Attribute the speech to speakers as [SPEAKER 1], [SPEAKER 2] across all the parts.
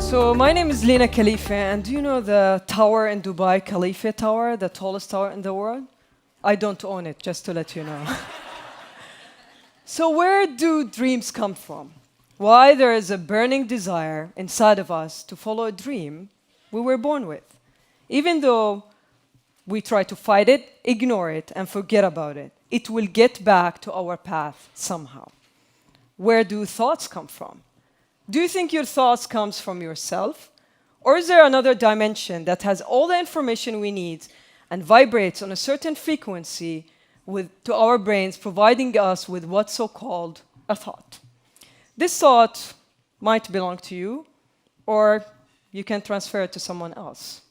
[SPEAKER 1] So my name is Lina Khalifeh, and do you know the tower in Dubai, Khalifa Tower, the tallest tower in the world? I don't own it, just to let you know. So where do dreams come from? Why there is a burning desire inside of us to follow a dream we were born with, even though we try to fight it, ignore it, and forget about it. It will get back to our path somehow. Where do thoughts come from? Do you think your thoughts comes from yourself? Or is there another dimension that has all the information we need and vibrates on a certain frequency to our brains, providing us with what's so-called a thought? This thought might belong to you, or you can transfer it to someone else.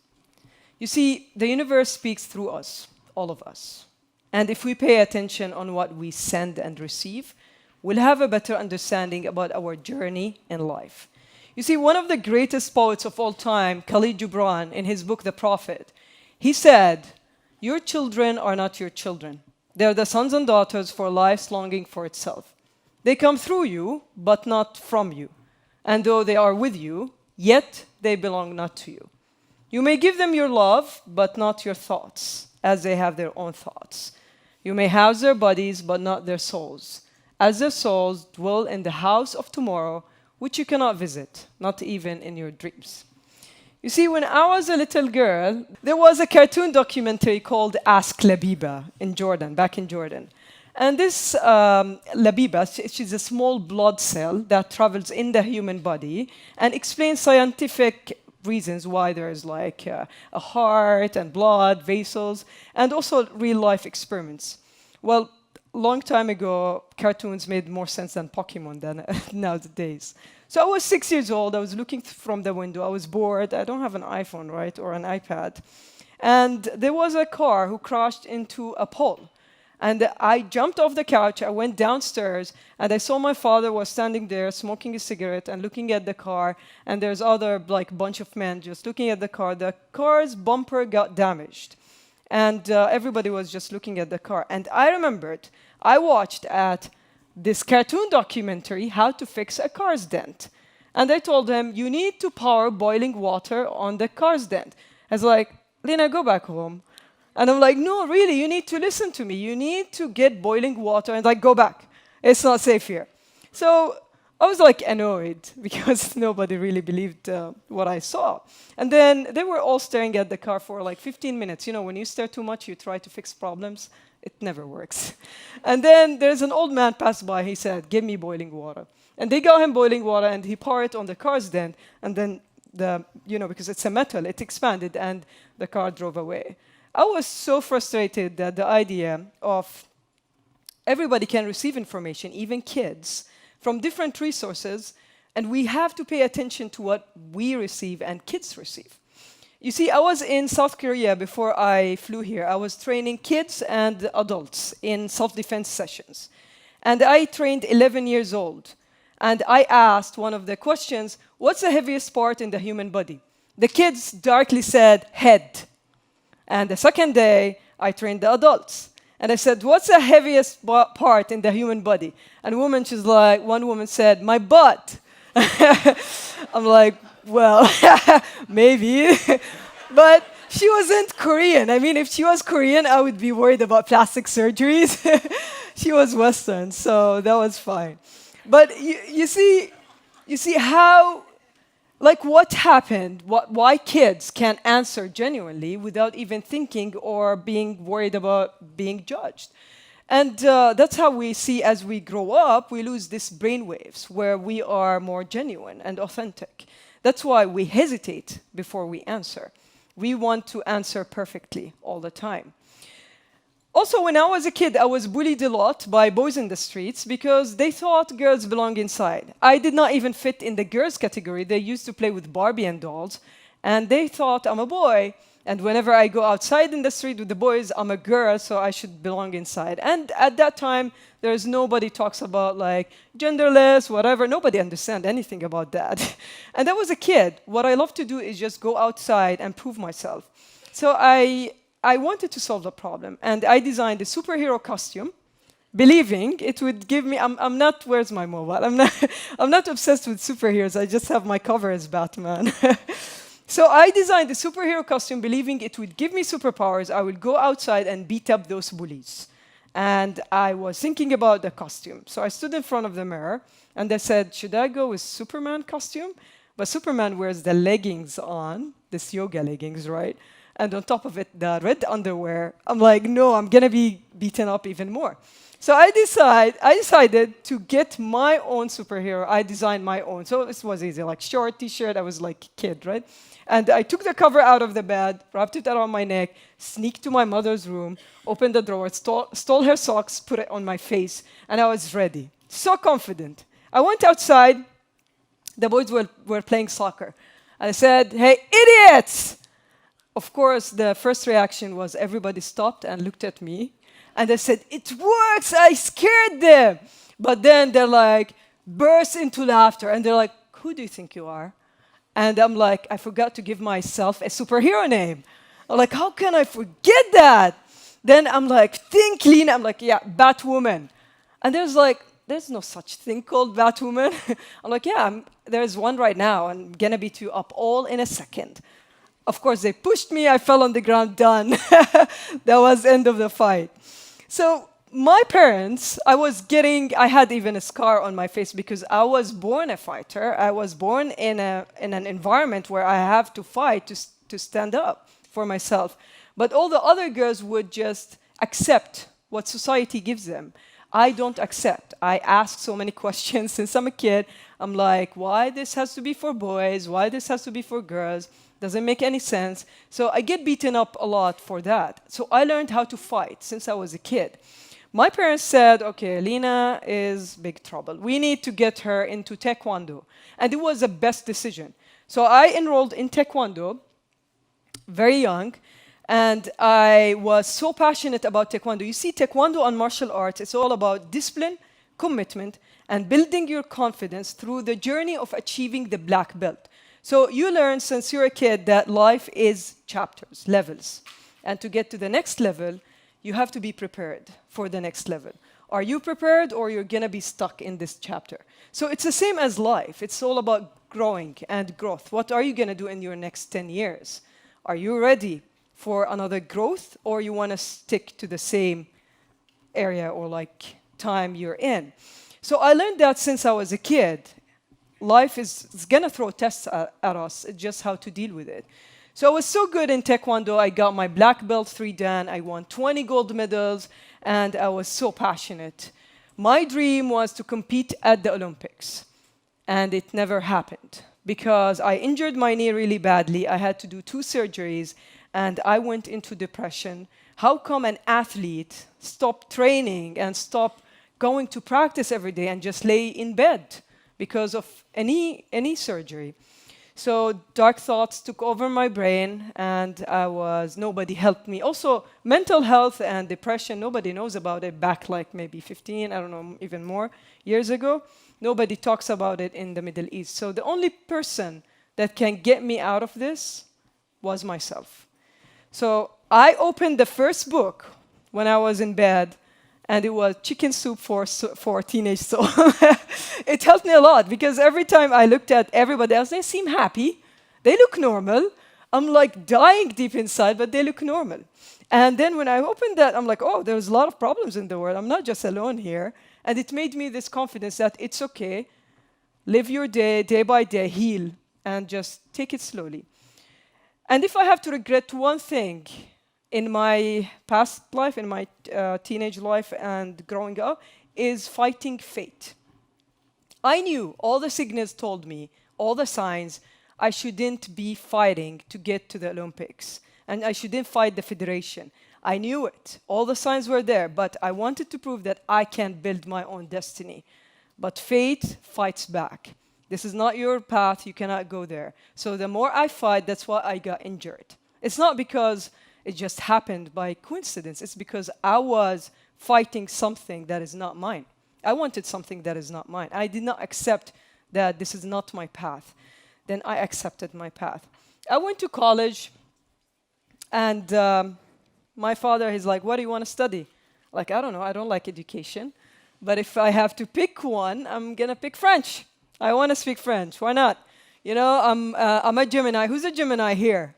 [SPEAKER 1] You see, the universe speaks through us, all of us. And if we pay attention on what we send and receive, we'll have a better understanding about our journey in life. You see, one of the greatest poets of all time, Khalil Gibran, in his book, The Prophet, he said, "Your children are not your children. They're the sons and daughters for life's longing for itself. They come through you, but not from you. And though they are with you, yet they belong not to you. You may give them your love, but not your thoughts, as they have their own thoughts. You may house their bodies, but not their souls, as their souls dwell in the house of tomorrow, which you cannot visit, not even in your dreams." You see, when I was a little girl, there was a cartoon documentary called Ask Labiba in Jordan, back in Jordan. And this Labiba, she's a small blood cell that travels in the human body and explains scientific reasons why there is like a heart and blood, vessels, and also real-life experiments. Well, long time ago, cartoons made more sense than Pokemon than nowadays. So I was 6 years old. I was looking from the window. I was bored. I don't have an iPhone, right, or an iPad. And there was a car who crashed into a pole. And I jumped off the couch. I went downstairs, and I saw my father was standing there smoking a cigarette and looking at the car. And there's other like bunch of men just looking at the car. The car's bumper got damaged. And everybody was just looking at the car. And I remembered, I watched at this cartoon documentary how to fix a car's dent. And I told him, you need to pour boiling water on the car's dent. I was like, Lina, go back home. And I'm like, no, really, you need to listen to me. You need to get boiling water and like, go back. It's not safe here. So I was like annoyed because nobody really believed what I saw. And then they were all staring at the car for like 15 minutes. You know, when you stare too much, you try to fix problems. It never works. And then there's an old man passed by. He said, give me boiling water. And they got him boiling water, and he poured it on the car's dent. And then, because it's a metal, it expanded, and the car drove away. I was so frustrated that the idea of everybody can receive information, even kids, from different resources, and we have to pay attention to what we receive and kids receive. You see, I was in South Korea before I flew here. I was training kids and adults in self-defense sessions. And I trained 11 years old. And I asked one of the questions, what's the heaviest part in the human body? The kids darkly said, head. And the second day, I trained the adults. And I said, what's the heaviest part in the human body? And one woman said, my butt. I'm like, well, maybe. But she wasn't Korean. I mean, if she was Korean, I would be worried about plastic surgeries. She was Western, so that was fine. But you see how, like what happened, why kids can answer genuinely without even thinking or being worried about being judged. And that's how we see as we grow up, we lose these brainwaves where we are more genuine and authentic. That's why we hesitate before we answer. We want to answer perfectly all the time. Also, when I was a kid, I was bullied a lot by boys in the streets because they thought girls belong inside. I did not even fit in the girls category. They used to play with Barbie and dolls, and they thought I'm a boy. And whenever I go outside in the street with the boys, I'm a girl, so I should belong inside. And at that time, there's nobody talks about like genderless, whatever. Nobody understands anything about that. And I was a kid. What I love to do is just go outside and prove myself. So I wanted to solve the problem. And I designed a superhero costume believing it would give me. I'm not. Where's my mobile? I'm not. I'm not obsessed with superheroes. I just have my cover as Batman. So I designed the superhero costume, believing it would give me superpowers. I would go outside and beat up those bullies. And I was thinking about the costume. So I stood in front of the mirror and I said, should I go with Superman costume? But Superman wears the leggings on, this yoga leggings, right? And on top of it, the red underwear. I'm like, no, I'm gonna be beaten up even more. So I decided to get my own superhero. I designed my own. So this was easy, like short t-shirt. I was like a kid, right? And I took the cover out of the bed, wrapped it around my neck, sneaked to my mother's room, opened the drawer, stole her socks, put it on my face, and I was ready. So confident. I went outside. The boys were playing soccer. And I said, hey, idiots! Of course, the first reaction was everybody stopped and looked at me. And they said, it works! I scared them! But then they're like, burst into laughter. And they're like, who do you think you are? And I'm like, I forgot to give myself a superhero name. I'm like, how can I forget that? Then I'm like, think, Lina. I'm like, yeah, Batwoman. And there's no such thing called Batwoman. I'm like, yeah, there's one right now. I'm going to beat you up all in a second. Of course, they pushed me. I fell on the ground, done. That was the end of the fight. So my parents, I had even a scar on my face because I was born a fighter. I was born in an environment where I have to fight to stand up for myself. But all the other girls would just accept what society gives them. I don't accept. I ask so many questions since I'm a kid. I'm like, why this has to be for boys? Why this has to be for girls? Doesn't make any sense. So I get beaten up a lot for that. So I learned how to fight since I was a kid. My parents said, okay, Lina is big trouble. We need to get her into Taekwondo. And it was the best decision. So I enrolled in Taekwondo very young. And I was so passionate about Taekwondo. You see, Taekwondo and martial arts, it's all about discipline, commitment, and building your confidence through the journey of achieving the black belt. So you learn since you're a kid that life is chapters, levels. And to get to the next level, you have to be prepared for the next level. Are you prepared or you're going to be stuck in this chapter? So it's the same as life. It's all about growing and growth. What are you going to do in your next 10 years? Are you ready for another growth or you want to stick to the same area or like time you're in? So I learned that since I was a kid. Life is going to throw tests at us. It's just how to deal with it. So I was so good in Taekwondo. I got my black belt 3 Dan. I won 20 gold medals, and I was so passionate. My dream was to compete at the Olympics, and it never happened because I injured my knee really badly. I had to do 2 surgeries, and I went into depression. How come an athlete stop training and stop going to practice every day and just lay in bed because of any surgery? So dark thoughts took over my brain, and nobody helped me. Also, mental health and depression, nobody knows about it back like maybe 15, I don't know, even more years ago. Nobody talks about it in the Middle East. So the only person that can get me out of this was myself. So I opened the first book when I was in bed, and it was Chicken Soup for Teenage Soul. It helped me a lot because every time I looked at everybody else, they seem happy. They look normal. I'm like dying deep inside, but they look normal. And then when I opened that, I'm like, oh, there's a lot of problems in the world. I'm not just alone here. And it made me this confidence that it's okay. Live your day, day by day, heal, and just take it slowly. And if I have to regret one thing in my past life, in my teenage life and growing up, is fighting fate. I knew, all the signals told me, all the signs, I shouldn't be fighting to get to the Olympics. And I shouldn't fight the federation. I knew it. All the signs were there, but I wanted to prove that I can build my own destiny. But fate fights back. This is not your path, you cannot go there. So the more I fight, that's why I got injured. It's not because it just happened by coincidence. It's because I was fighting something that is not mine. I wanted something that is not mine. I did not accept that this is not my path. Then I accepted my path. I went to college, and my father is like, what do you want to study? Like, I don't know, I don't like education. But if I have to pick one, I'm going to pick French. I want to speak French. Why not? You know, I'm a Gemini. Who's a Gemini here?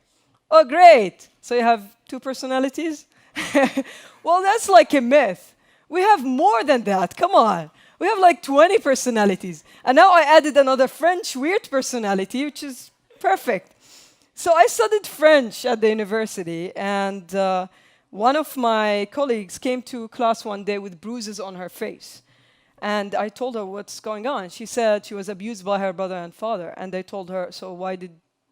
[SPEAKER 1] Oh, great. So you have two personalities? Well, that's like a myth. We have more than that. Come on. We have like 20 personalities. And now I added another French weird personality, which is perfect. So I studied French at the university, and one of my colleagues came to class one day with bruises on her face. And I told her what's going on. She said she was abused by her brother and father. And they told her, so why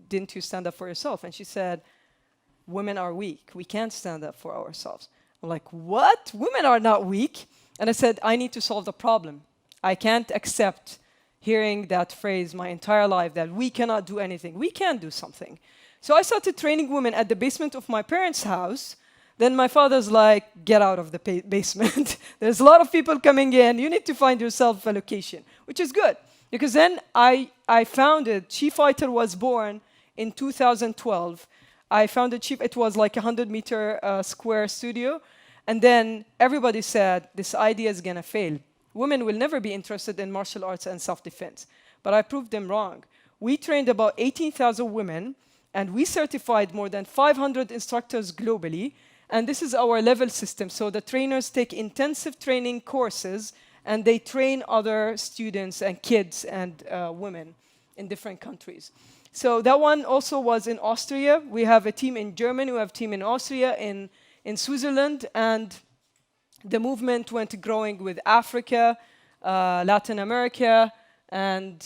[SPEAKER 1] didn't you stand up for yourself? And she said, women are weak. We can't stand up for ourselves. I'm like, what? Women are not weak. And I said, I need to solve the problem. I can't accept hearing that phrase my entire life, that we cannot do anything. We can do something. So I started training women at the basement of my parents' house. Then my father's like, get out of the basement. There's a lot of people coming in. You need to find yourself a location, which is good. Because then I founded, SheFighter was born in 2012. I founded it was like a 100-meter square studio. And then everybody said, this idea is going to fail. Women will never be interested in martial arts and self-defense. But I proved them wrong. We trained about 18,000 women, and we certified more than 500 instructors globally. And this is our level system. So the trainers take intensive training courses, and they train other students and kids and women in different countries. So that one also was in Austria. We have a team in Germany. We have a team in Austria, in Switzerland. And the movement went growing with Africa, Latin America, and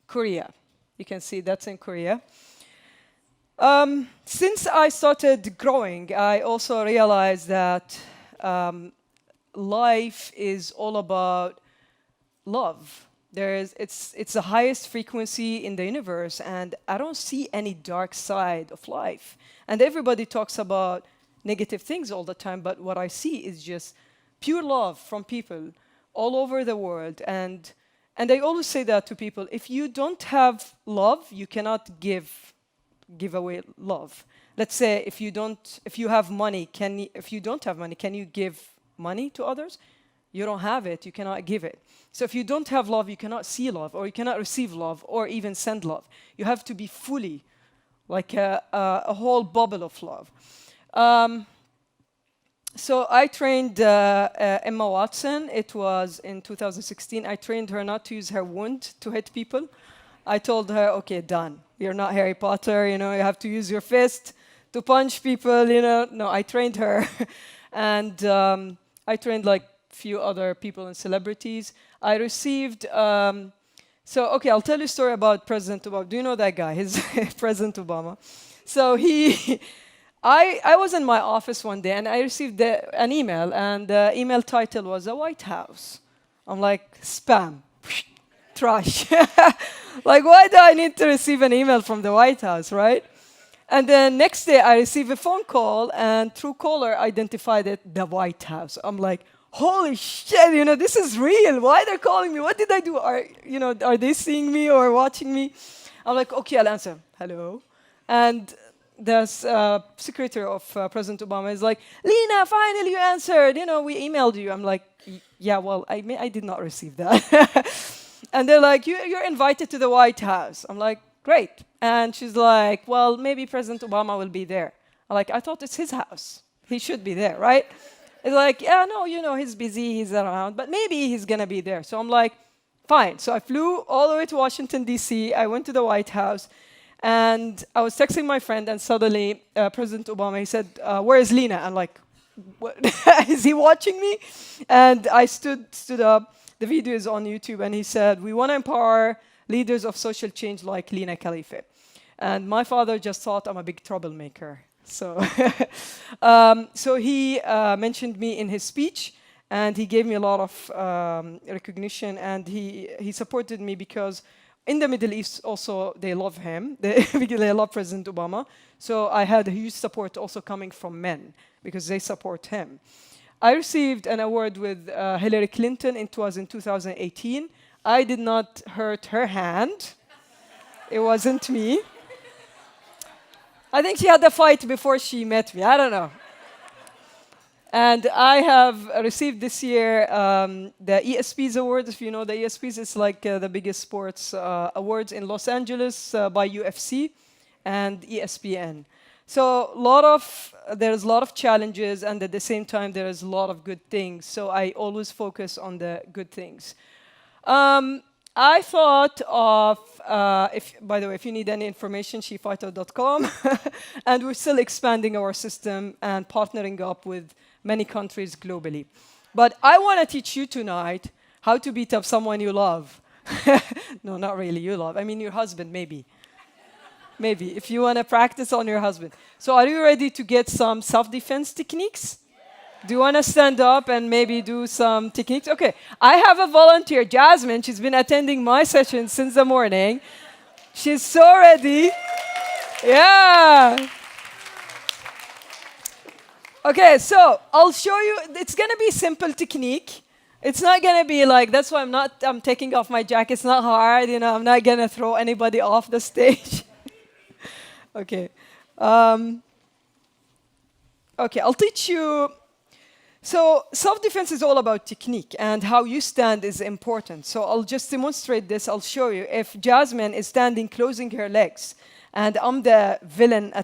[SPEAKER 1] Korea. You can see that's in Korea. Since I started growing, I also realized that life is all about love. It's the highest frequency in the universe, and I don't see any dark side of life. And everybody talks about negative things all the time, but what I see is just pure love from people all over the world. And I always say that to people: if you don't have love, you cannot give away love. Let's say if you have money, if you don't have money, can you give money to others? You don't have it, you cannot give it. So if you don't have love, you cannot see love, or you cannot receive love, or even send love. You have to be fully, like a whole bubble of love. So I trained Emma Watson. It was in 2016. I trained her not to use her wound to hit people. I told her, okay, done. You're not Harry Potter, you have to use your fist to punch people, No, I trained her. And I trained like few other people and celebrities. I received, okay, I'll tell you a story about President Obama. Do you know that guy? He's President Obama. So I was in my office one day and I received an email, and the email title was the White House. I'm like, spam, trash. Like, why do I need to receive an email from the White House, right? And then next day I received a phone call, and Truecaller identified it, the White House. I'm like, holy shit, this is real. Why they're calling me? What did I do? Are they seeing me or watching me? I'm like, okay, I'll answer. Hello. And the secretary of President Obama is like, Lina, finally you answered. We emailed you. I'm like, yeah, well, I did not receive that. And they're like, you're invited to the White House. I'm like, great. And she's like, well, maybe President Obama will be there. I'm like, I thought it's his house. He should be there, right? It's like, yeah, no, he's busy, he's around, but maybe he's going to be there. So I'm like, fine. So I flew all the way to Washington, D.C. I went to the White House, and I was texting my friend, and suddenly President Obama, he said, where is Lina? I'm like, what? Is he watching me? And I stood up. The video is on YouTube, and he said, we want to empower leaders of social change like Lina Khalifeh. And my father just thought I'm a big troublemaker. So, so he mentioned me in his speech, and he gave me a lot of recognition, and he supported me because in the Middle East also they love him, because they love President Obama. So I had a huge support also coming from men because they support him. I received an award with Hillary Clinton. It was in 2018. I did not hurt her hand. It wasn't me. I think she had a fight before she met me. I don't know. And I have received this year the ESPYs Awards. If you know the ESPYs, it's like the biggest sports awards in Los Angeles by UFC and ESPN. So there's a lot of challenges, and at the same time, there is a lot of good things. So I always focus on the good things. I thought of, by the way, if you need any information, SheFighter.com. And we're still expanding our system and partnering up with many countries globally. But I want to teach you tonight how to beat up someone you love. No, not really you love. I mean, your husband, maybe. Maybe, if you want to practice on your husband. So are you ready to get some self-defense techniques? Do you want to stand up and maybe do some techniques? Okay, I have a volunteer, Jasmine. She's been attending my session since the morning. She's so ready. Yeah. Okay, so I'll show you. It's going to be simple technique. It's not going to be like, that's why I'm taking off my jacket. It's not hard, I'm not going to throw anybody off the stage. Okay. Okay, I'll teach you. So self-defense is all about technique, and how you stand is important. So I'll just demonstrate this. I'll show you. If Jasmine is standing closing her legs, and I'm the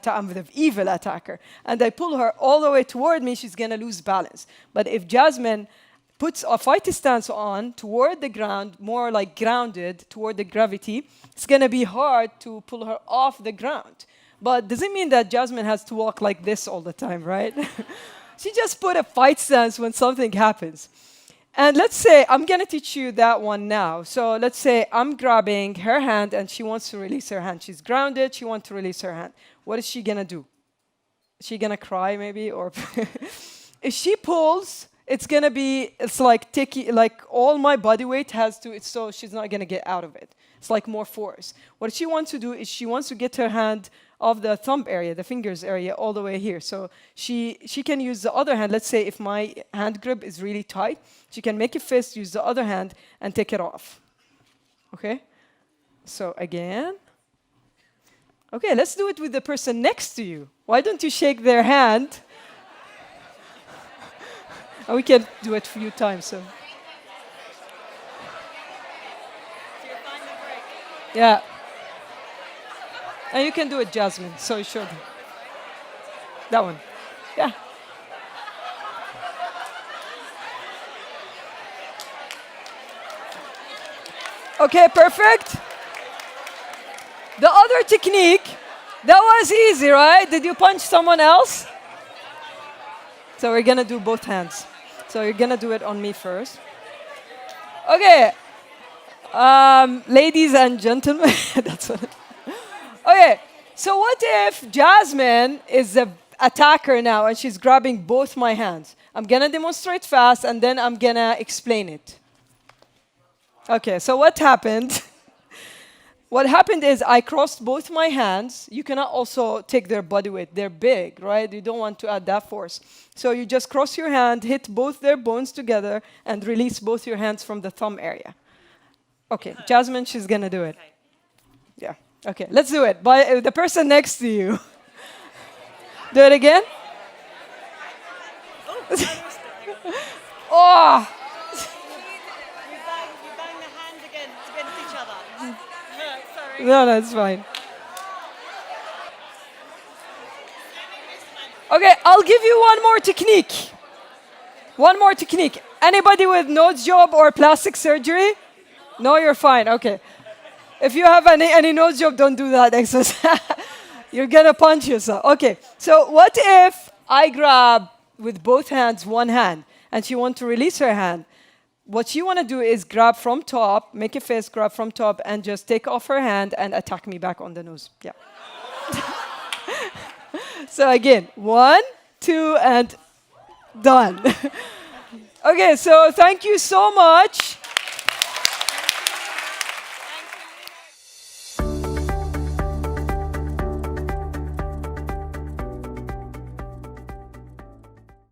[SPEAKER 1] I'm the evil attacker, and I pull her all the way toward me, she's going to lose balance. But if Jasmine puts a fight stance on toward the ground, more like grounded toward the gravity, it's going to be hard to pull her off the ground. But doesn't mean that Jasmine has to walk like this all the time, right? She just put a fight stance when something happens. And let's say, I'm going to teach you that one now. So let's say I'm grabbing her hand and she wants to release her hand. She's grounded, she wants to release her hand. What is she going to do? Is she going to cry maybe? Or if she pulls, it's like all my body weight has to, so she's not going to get out of it. It's like more force. What she wants to do is she wants to get her hand off the thumb area, the fingers area, all the way here. So she can use the other hand. Let's say if my hand grip is really tight, she can make a fist, use the other hand, and take it off. Okay? So again. Okay, let's do it with the person next to you. Why don't you shake their hand? And we can do it a few times. So. Yeah. And you can do it, Jasmine. So you showed that one. Yeah. Okay, perfect. The other technique, that was easy, right? Did you punch someone else? So we're going to do both hands. So you're going to do it on me first. Okay. Ladies and gentlemen, that's what. Okay, so what if Jasmine is the attacker now and she's grabbing both my hands? I'm going to demonstrate fast and then I'm going to explain it. Okay, so what happened? What happened is I crossed both my hands. You cannot also take their body weight. They're big, right? You don't want to add that force. So you just cross your hand, hit both their bones together, and release both your hands from the thumb area. Okay, Jasmine, she's going to do it. Yeah. Okay, let's do it. By the person next to you. Do it again. Oh!
[SPEAKER 2] You bang the hand against each other. Sorry.
[SPEAKER 1] No, it's fine. Okay, I'll give you one more technique. One more technique. Anybody with nose job or plastic surgery? No, you're fine. Okay. If you have any nose job, don't do that exercise. You're going to punch yourself. Okay. So what if I grab with both hands one hand and she wants to release her hand? What you want to do is grab from top, make a fist, grab from top, and just take off her hand and attack me back on the nose. Yeah. So again, 1, 2, and done. Okay, so thank you so much.